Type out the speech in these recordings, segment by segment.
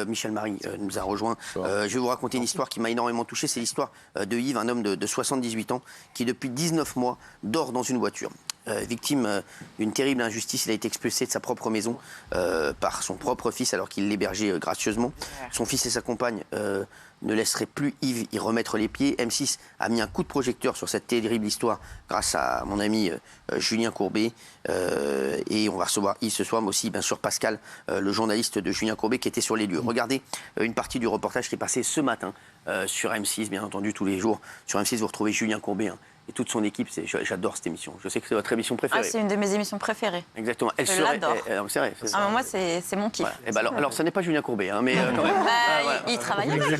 Michel Marie nous a rejoint. Je vais vous raconter une histoire qui m'a énormément touché. C'est l'histoire de Yves, un homme de 78 ans qui, depuis 19 mois, dort dans une voiture. Victime d'une terrible injustice, il a été expulsé de sa propre maison par son propre fils alors qu'il l'hébergeait gracieusement. Son fils et sa compagne ne laisseraient plus Yves y remettre les pieds. M6 a mis un coup de projecteur sur cette terrible histoire grâce à mon ami Julien Courbet. Et on va recevoir Yves ce soir, mais aussi bien sûr Pascal, le journaliste de Julien Courbet qui était sur les lieux. Regardez une partie du reportage qui est passé ce matin sur M6, bien entendu tous les jours. Sur M6, vous retrouvez Julien Courbet et toute son équipe. J'adore cette émission. Je sais que c'est votre émission préférée. Ah, c'est une de mes émissions préférées. Exactement. Je l'adore. C'est vrai. Moi, c'est mon kiff. Voilà. Ben alors, ce n'est pas Julien Courbet, hein, mais quand même. Il travaille avec.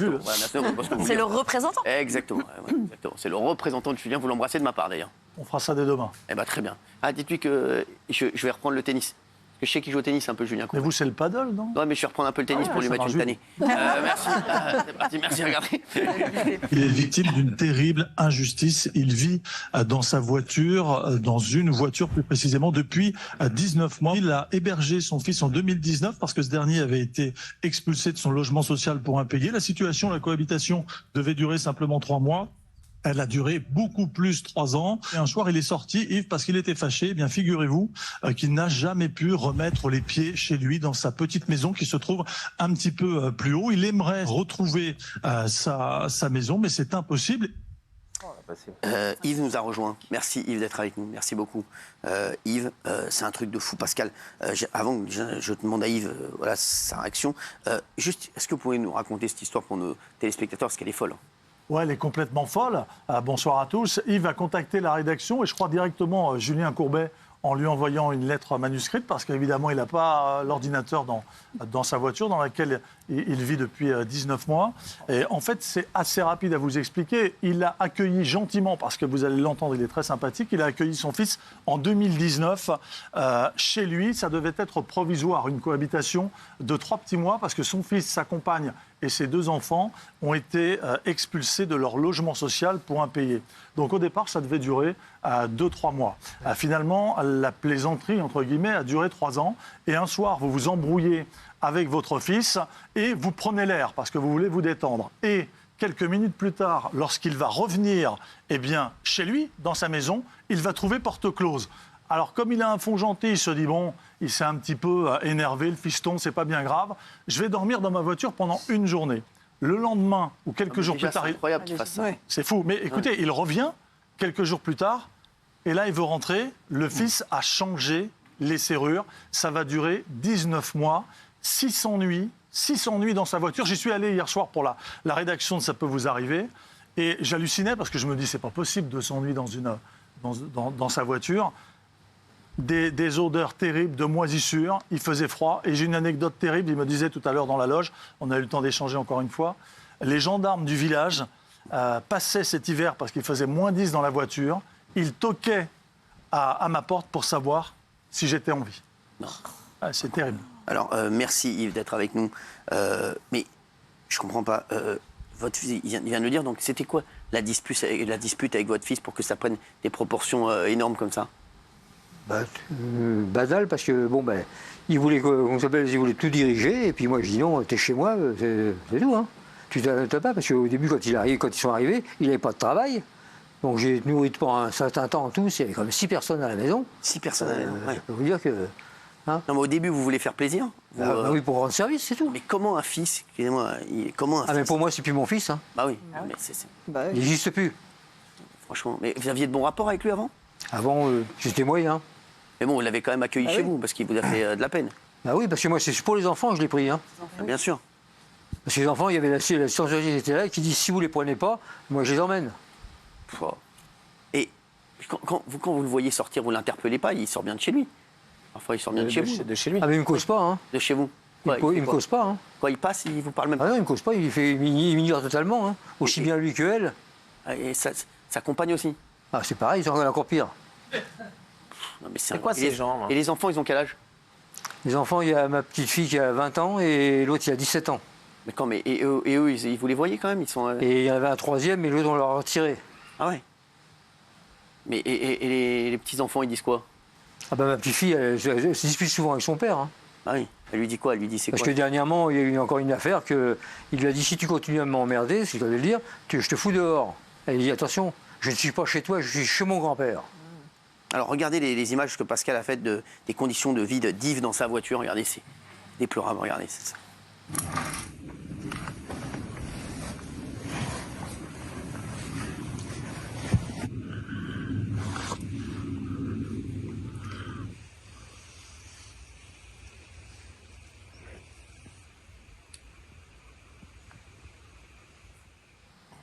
C'est le représentant. Exactement. Exactement. C'est le représentant de Julien. Vous l'embrassez de ma part, d'ailleurs. On fera ça dès demain. Eh ben, très bien. Ah, dites-lui que je vais reprendre le tennis. Parce que je sais qu'il joue au tennis un peu, Julien Courbet. Mais vous, c'est le paddle, non? Ouais, mais je vais reprendre un peu le tennis pour lui mettre une tannée. Merci. C'est parti, merci, regardez. Il est victime d'une terrible injustice. Il vit dans sa voiture, dans une voiture plus précisément, depuis 19 mois. Il a hébergé son fils en 2019 parce que ce dernier avait été expulsé de son logement social pour impayé. La situation, la cohabitation devait durer simplement 3 mois. Elle a duré beaucoup plus, 3 ans. Et un soir, il est sorti, Yves, parce qu'il était fâché. Eh bien, figurez-vous qu'il n'a jamais pu remettre les pieds chez lui dans sa petite maison qui se trouve un petit peu plus haut. Il aimerait retrouver sa maison, mais c'est impossible. Yves nous a rejoint. Merci Yves d'être avec nous. Merci beaucoup. Yves, c'est un truc de fou. Pascal, avant que je demande à Yves voilà, sa réaction, juste, est-ce que vous pouvez nous raconter cette histoire pour nos téléspectateurs, parce qu'elle est folle? Ouais, elle est complètement folle. Bonsoir à tous. Yves a contacté la rédaction et je crois directement Julien Courbet en lui envoyant une lettre manuscrite parce qu'évidemment, il n'a pas l'ordinateur dans sa voiture dans laquelle il vit depuis 19 mois. Et en fait, c'est assez rapide à vous expliquer. Il l'a accueilli gentiment, parce que vous allez l'entendre, il est très sympathique. Il a accueilli son fils en 2019 chez lui. Ça devait être provisoire, une cohabitation de 3 petits mois, parce que son fils, sa compagne et ses 2 enfants ont été expulsés de leur logement social pour impayé. Donc au départ, ça devait durer 2-3 mois. Finalement, la plaisanterie, entre guillemets, a duré 3 ans. Et un soir, vous vous embrouillez avec votre fils et vous prenez l'air parce que vous voulez vous détendre. Et quelques minutes plus tard, lorsqu'il va revenir chez lui, dans sa maison, il va trouver porte close. Alors, comme il a un fond gentil, il se dit, bon, il s'est un petit peu énervé, le fiston, c'est pas bien grave. Je vais dormir dans ma voiture pendant une journée. Le lendemain, ou quelques jours plus tard... C'est incroyable qu'il fasse ça. C'est fou. Mais écoutez, il revient quelques jours plus tard, et là, il veut rentrer. Le fils a changé les serrures. Ça va durer 19 mois, 600 nuits dans sa voiture. J'y suis allé hier soir pour la rédaction de Ça peut vous arriver. Et j'hallucinais parce que je me dis, c'est pas possible de s'ennuyer dans sa voiture. Des odeurs terribles de moisissure, il faisait froid. Et j'ai une anecdote terrible, il me disait tout à l'heure dans la loge, on a eu le temps d'échanger encore une fois, les gendarmes du village passaient cet hiver parce qu'il faisait moins 10 dans la voiture, ils toquaient à ma porte pour savoir si j'étais en vie. C'est terrible. Alors, merci Yves d'être avec nous. Mais je ne comprends pas. Votre fils, il vient de le dire, donc c'était quoi la dispute avec votre fils pour que ça prenne des proportions énormes comme ça? Banal, parce que il voulait tout diriger, et puis moi je dis non, t'es chez moi, c'est tout. Hein. Tu t'as pas, parce qu'au début, quand ils sont arrivés, il n'avait pas de travail. Donc j'ai nourri pendant un certain temps en tout, il y avait quand même 6 personnes à la maison. 6 personnes à la maison, ouais. Je peux vous dire que. Hein, non, mais au début, vous voulez faire plaisir oui, pour rendre service, c'est tout. Mais comment un fils, excusez-moi, mais pour moi, c'est plus mon fils. Hein. Bah oui, mais il n'existe plus. Franchement, mais vous aviez de bons rapports avec lui avant? Avant, j'étais moyen. Mais bon, vous l'avez quand même accueilli chez vous, parce qu'il vous a fait de la peine. Bah oui, parce que moi, c'est pour les enfants que je l'ai pris. Hein. Bien sûr. Parce que les enfants, il y avait l'assistance sociale qui était là, qui dit, si vous ne les prenez pas, moi, je les emmène. Et quand vous le voyez sortir, vous ne l'interpellez pas, il sort bien de chez lui. Parfois, il sort bien de chez vous. De chez lui. Ah, mais il ne me cause pas. Hein. De chez vous. Il ne me cause pas. Hein. Quoi, il passe, il vous parle même pas? Ah non, il ne me cause pas, il m'ignore totalement. Hein. Aussi bien lui que elle. Et sa compagne aussi? Ah, c'est pareil, c'est encore pire. C'est quoi ces gens? Et les enfants, ils ont quel âge? Les enfants, il y a ma petite fille qui a 20 ans et l'autre, il a 17 ans. Mais quand, et eux, vous les voyez quand même, ils sont... Et il y en avait un troisième, mais l'autre, on l'a retiré. Ah ouais. Mais et les petits-enfants, ils disent quoi? Ah ben ma petite fille, elle se dispute souvent avec son père. Hein. Ah oui. Elle lui dit quoi? Elle lui dit c'est quoi? Parce que dernièrement, il y a eu encore une affaire que il lui a dit si tu continues à m'emmerder, si je dois le dire, je te fous dehors. Elle lui dit attention, je ne suis pas chez toi, je suis chez mon grand-père. Alors regardez les images que Pascal a faites des conditions de vie d'Yves dans sa voiture. Regardez, c'est déplorable. Regardez, c'est ça.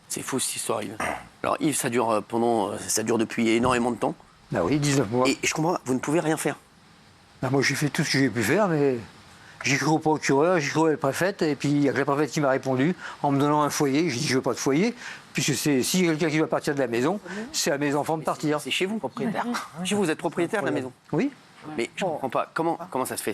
C'est fou cette histoire, Yves. Alors Yves, ça dure depuis énormément de temps. Ah oui, 19 mois. Et je comprends, vous ne pouvez rien faire. Ben, moi j'ai fait tout ce que j'ai pu faire, mais j'ai cru au procureur, j'ai cru à la préfète, et puis il y a que la préfète qui m'a répondu en me donnant un foyer. J'ai dit je veux pas de foyer, puisque si quelqu'un qui va partir de la maison, c'est à mes enfants de partir. C'est chez vous, propriétaire. Chez vous, vous êtes propriétaire de la maison. Oui. Mais je ne comprends pas. Comment ça se fait?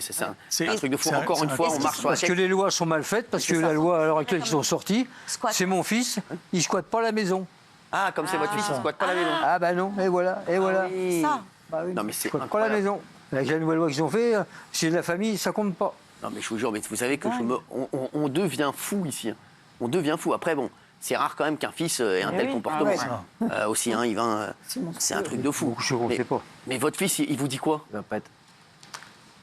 C'est un truc de fou. c'est Encore une fois, on marche sur la Parce que tête. les lois sont mal faites, parce que la loi à l'heure actuelle qui sont sorties, c'est mon fils, il squatte pas la maison. Ah, comme c'est votre fils, il ne squatte pas la maison. Ah bah non, et voilà, et voilà. Ça. Bah oui. Non, mais c'est Pas la incroyable. maison. Avec la nouvelle loi qu'ils ont fait, c'est de la famille, ça compte pas. Non, mais je vous jure, mais vous savez que on devient fou ici. Hein. On devient fou. Après, bon, c'est rare quand même qu'un fils ait un tel comportement. Aussi, hein, Yvain, c'est un truc de fou. Beaucoup de choses qu'on ne sait pas. Mais votre fils, il vous dit quoi? Il va pas être.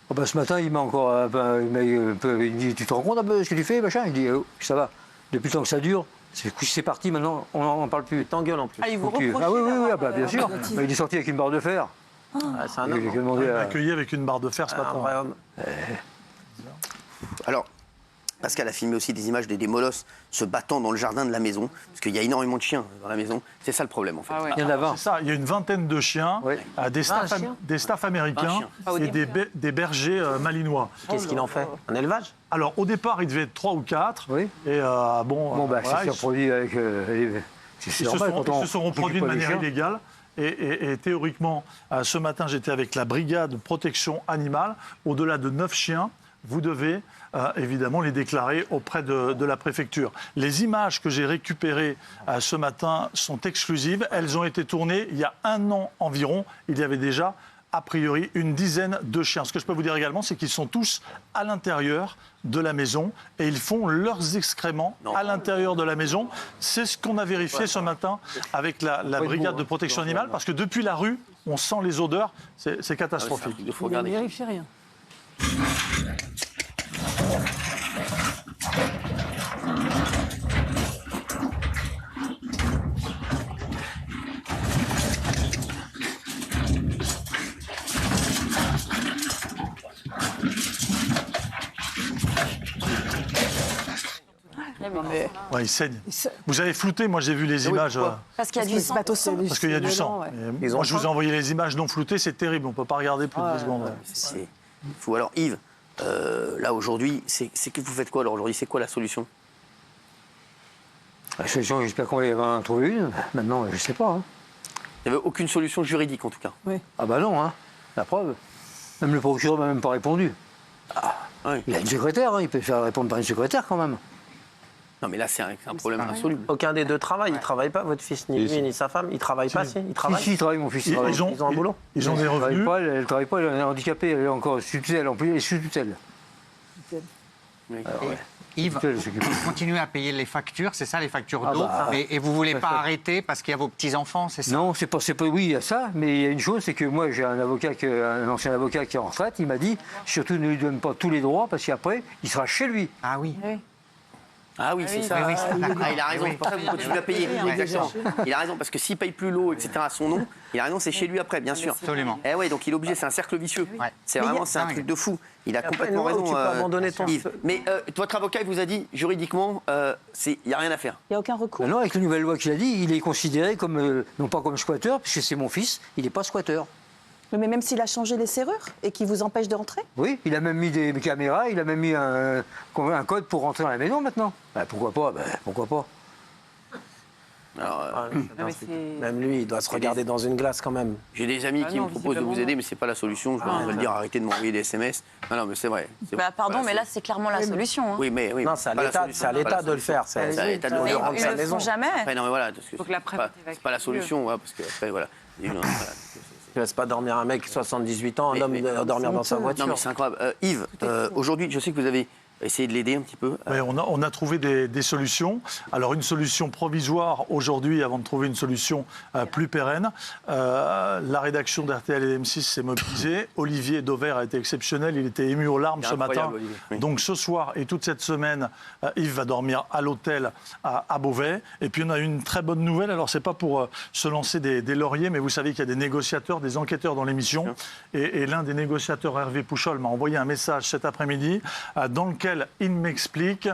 Oh bah, ce matin, il m'a encore il me dit tu te rends compte un peu ce que tu fais, machin? Il dit oh, ça va. Depuis le temps que ça dure, c'est parti maintenant, on n'en parle plus. T'engueules en plus. Ah, il vous Donc, reproche. ah oui, bah, bien sûr. Il est sorti avec une barre de fer. Ah, c'est un J'ai homme. demandé à... Accueilli avec une barre de fer ce Un matin. vrai homme. Alors, Pascal a filmé aussi des images des molosses se battant dans le jardin de la maison, parce qu'il y a énormément de chiens dans la maison. C'est ça le problème, en fait. Ah ouais. Il y en a 20. C'est ça, il y a une vingtaine de chiens, Oui. des staffs américains Un chien. et des bergers malinois. Qu'est-ce qu'il en fait? Un élevage? Alors au départ, il devait être 3 ou 4. Oui. Et bon, Bon, voilà, c'est reproduit avec... c'est ils normal quand on se sont s'occupe reproduits de pas des manière chiens. illégale. Et théoriquement, ce matin, j'étais avec la brigade de protection animale. Au-delà de 9 chiens, vous devez évidemment les déclarer auprès de la préfecture. Les images que j'ai récupérées ce matin sont exclusives. Elles ont été tournées il y a 1 an environ. Il y avait déjà, a priori, une dizaine de chiens. Ce que je peux vous dire également, c'est qu'ils sont tous à l'intérieur de la maison et ils font leurs excréments à l'intérieur de la maison. C'est ce qu'on a vérifié ce matin avec la brigade de protection animale, parce que depuis la rue, on sent les odeurs. C'est catastrophique. Il faut regarder. Vérifiez rien. Ouais, il saigne. Vous avez flouté, moi j'ai vu les images. Parce qu'il y a du sang. Parce qu'il y a du sang. Et moi, je vous ai envoyé les images non floutées, c'est terrible. On ne peut pas regarder plus de 2 secondes. C'est fou. Alors, Yves, là, aujourd'hui, c'est que vous faites quoi, alors, aujourd'hui? C'est quoi la solution? La solution, j'espère qu'on va en trouver une. Maintenant, je ne sais pas. Hein. Il n'y avait aucune solution juridique, en tout cas. Ah bah non, hein. La preuve. Même le procureur m'a même pas répondu. Oui. Il a une secrétaire, hein. Il peut faire répondre par une secrétaire quand même. Non, mais là, c'est un problème insoluble. Aucun des deux travaille. Il ne travaille pas, votre fils, ni lui, ni sa femme. Il ne travaille pas, si? Il travaille? Si, il travaille, mon fils. Il travaille. Ils ont un boulot. Ils ont des Elle ne revenus. travaille pas, elle est handicapée, elle est encore sous tutelle. En plus, elle est sous tutelle. Yves, Tutelle, s'occupe. vous continuez à payer les factures, c'est ça, les factures d'eau, bah, et vous ne voulez pas arrêter parce qu'il y a vos petits-enfants, c'est ça? Non, c'est pas, oui, il y a ça, mais il y a une chose, c'est que moi, j'ai un ancien avocat qui est en retraite, il m'a dit, surtout ne lui donne pas tous les droits, parce qu'après, il sera chez lui. Ah oui. Ah oui, c'est ça. oui, Ah, il a raison, c'est pour ça que vous continuez à payer. Exactement. Il a raison, parce que s'il ne paye plus l'eau, etc., à son nom, il a raison, c'est chez lui après, bien sûr. Absolument. Eh ouais, donc il est obligé, c'est un cercle vicieux. Ouais. C'est vraiment, c'est un truc de fou. Il a après, complètement non, raison, tu peux abandonner ton- Yves. Mais votre avocat, il vous a dit, juridiquement, il n'y a rien à faire. Il n'y a aucun recours. Non, avec la nouvelle loi qu'il a dit, il est considéré comme, non pas comme squatteur, puisque c'est mon fils, il n'est pas squatteur. Mais même s'il a changé les serrures et qu'il vous empêche de rentrer? Oui, il a même mis des caméras, il a même mis un code pour rentrer dans la maison maintenant. Bah, pourquoi pas? Pourquoi pas? Alors, Même lui, il doit se regarder dans une glace quand même. j'ai des amis qui me proposent de vous aider, mais c'est pas la solution. Je vais le dire, arrêtez de m'envoyer des SMS. Non, mais c'est vrai. Bah, pardon, mais là, c'est clairement la solution. Hein. Oui, mais oui. Non, c'est à pas la l'État solution, c'est à pas l'État la de le solution. faire. C'est à l'État de on le lui faire. rend Ils sa ne le maison. font jamais. Après, non, mais voilà, parce que Faut que la c'est préfète pas la solution, voilà, parce que après, voilà. Voilà, Tu laisses pas dormir un mec 78 ans, un homme dormir dans sa voiture. Non, mais c'est incroyable. Yves, aujourd'hui, je sais que vous avez essayé de l'aider un petit peu. Ouais, on a trouvé des solutions. Alors, une solution provisoire aujourd'hui, avant de trouver une solution plus pérenne. La rédaction d'RTL et M6 s'est mobilisée. Olivier Dauvert a été exceptionnel. Il était ému aux larmes ce matin. Olivier, oui. Donc, ce soir et toute cette semaine, Yves va dormir à l'hôtel à Beauvais. Et puis, on a une très bonne nouvelle. Alors, c'est pas pour se lancer des lauriers, mais vous savez qu'il y a des négociateurs, des enquêteurs dans l'émission. Et l'un des négociateurs, Hervé Pouchol, m'a envoyé un message cet après-midi dans lequel il m'explique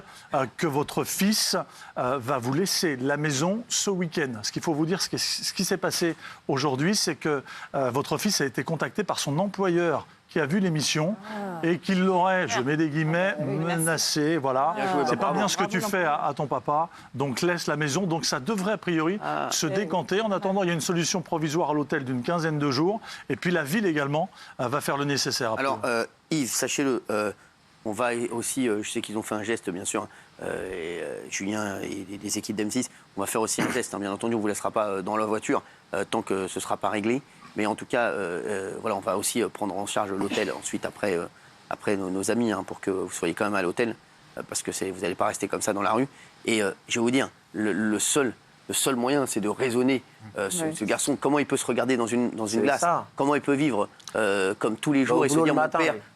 que votre fils va vous laisser la maison ce week-end. Ce qu'il faut vous dire, ce qui s'est passé aujourd'hui, c'est que votre fils a été contacté par son employeur qui a vu l'émission et qui l'aurait, je mets des guillemets, menacé. Voilà. C'est pas bien ce que tu fais à ton papa, donc laisse la maison. Donc ça devrait a priori se décanter. En attendant, il y a une solution provisoire à l'hôtel d'une quinzaine de jours. Et puis la ville également va faire le nécessaire. Alors, Yves, sachez-le, on va aussi, je sais qu'ils ont fait un geste, bien sûr, Julien et des équipes d'M6, on va faire aussi un geste, hein, bien entendu, on ne vous laissera pas dans la voiture tant que ce ne sera pas réglé. Mais en tout cas, voilà, on va aussi prendre en charge l'hôtel ensuite après nos amis, hein, pour que vous soyez quand même à l'hôtel, parce que vous n'allez pas rester comme ça dans la rue. Et je vais vous dire, le seul moyen, c'est de raisonner ce garçon, comment il peut se regarder dans une glace, comment il peut vivre comme tous les jours et se dire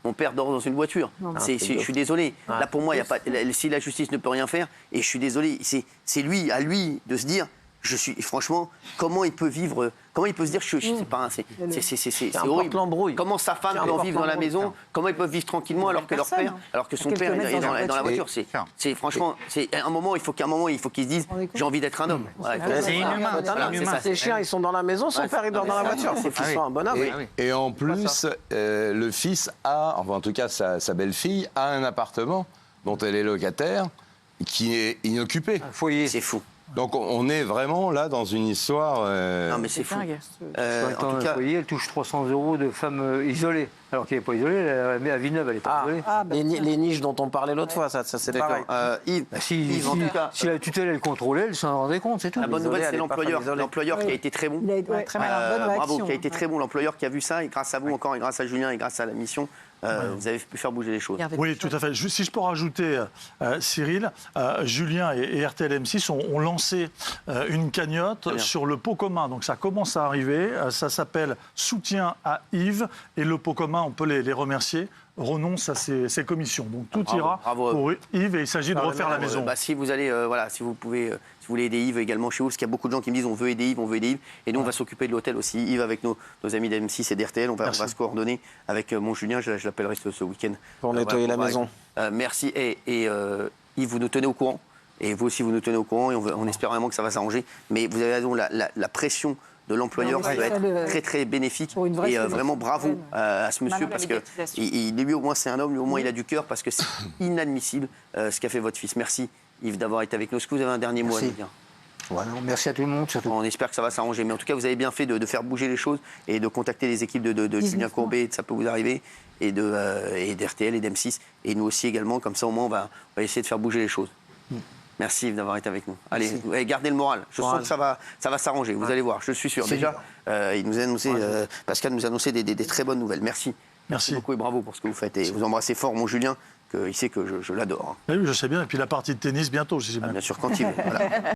mon père dort dans une voiture. Je suis désolé. Là, pour moi, y a pas, si la justice ne peut rien faire, et je suis désolé, c'est à lui de se dire, franchement, comment il peut vivre, comment il peut se dire, c'est pas, c'est horrible. Comment sa femme peut en vivre dans la maison, comment ils peuvent vivre tranquillement alors que son père est dans la voiture. Franchement, à un moment, il faut qu'ils se disent, j'ai envie d'être un homme. C'est inhumain. Ces chiens, ils sont dans la maison, son père, il dort dans la voiture. C'est un bonhomme. Et en plus, le fils en tout cas, sa belle-fille a un appartement dont elle est locataire qui est inoccupé. Foyer. C'est fou. Donc on est vraiment là dans une histoire... Non mais c'est fou. En tout cas, elle touche 300 € de femme isolée. Alors qu'elle n'est pas isolée, à Villeneuve, elle n'est pas isolée. Les niches dont on parlait l'autre fois, ça c'est pareil. Yves, en tout cas, si la tutelle elle contrôlait, elle s'en rendait compte, c'est tout. La bonne nouvelle, c'est l'employeur qui a été très bon. Très malin, bonne bravo, réaction. qui a été très bon, l'employeur qui a vu ça, et grâce à vous encore, et grâce à Julien, et grâce à la mission, vous avez pu faire bouger les choses. Oui, tout à fait. Si je peux rajouter, Cyril, Julien et RTL M6 ont lancé une cagnotte sur le pot commun. Donc ça commence à arriver. Ça s'appelle Soutien à Yves. Et le pot commun, on peut les remercier, renonce à ses commissions. Donc tout ira pour Yves et il s'agit de refaire la maison. Si vous allez, si vous pouvez, si vous voulez aider Yves également chez vous, parce qu'il y a beaucoup de gens qui me disent on veut aider Yves, on veut aider Yves. Et nous, on va s'occuper de l'hôtel aussi. Yves, avec nos amis d'M6 et d'RTL, on va se coordonner avec mon Julien, je l'appellerai ce week-end. Pour nettoyer la maison. Merci. Et Yves, vous nous tenez au courant. Et vous aussi, vous nous tenez au courant. Et on espère vraiment que ça va s'arranger. Mais vous avez raison, la pression de l'employeur va être très très bénéfique et vraiment bravo à ce monsieur parce que lui au moins c'est un homme, lui au moins il a du cœur parce que c'est inadmissible ce qu'a fait votre fils. Merci Yves d'avoir été avec nous. Est-ce que vous avez un dernier mot à nous dire? Voilà, merci à tout le monde surtout. On espère que ça va s'arranger, mais en tout cas vous avez bien fait de faire bouger les choses et de contacter les équipes de Julien Courbet, Ça peut vous arriver, et d'RTL et d'M6 et nous aussi également, comme ça au moins on va essayer de faire bouger les choses. Merci Yves d'avoir été avec nous. Allez, gardez le moral. Je sens que ça va s'arranger. Vous allez voir, je suis sûr. Déjà, il nous a annoncé, Pascal nous a annoncé des très bonnes nouvelles. Merci. Merci beaucoup et bravo pour ce que vous faites. Et vous embrassez fort mon Julien, il sait que je l'adore. Oui, je sais bien. Et puis la partie de tennis bientôt, je sais bien. Bien sûr, quand il veut. Voilà.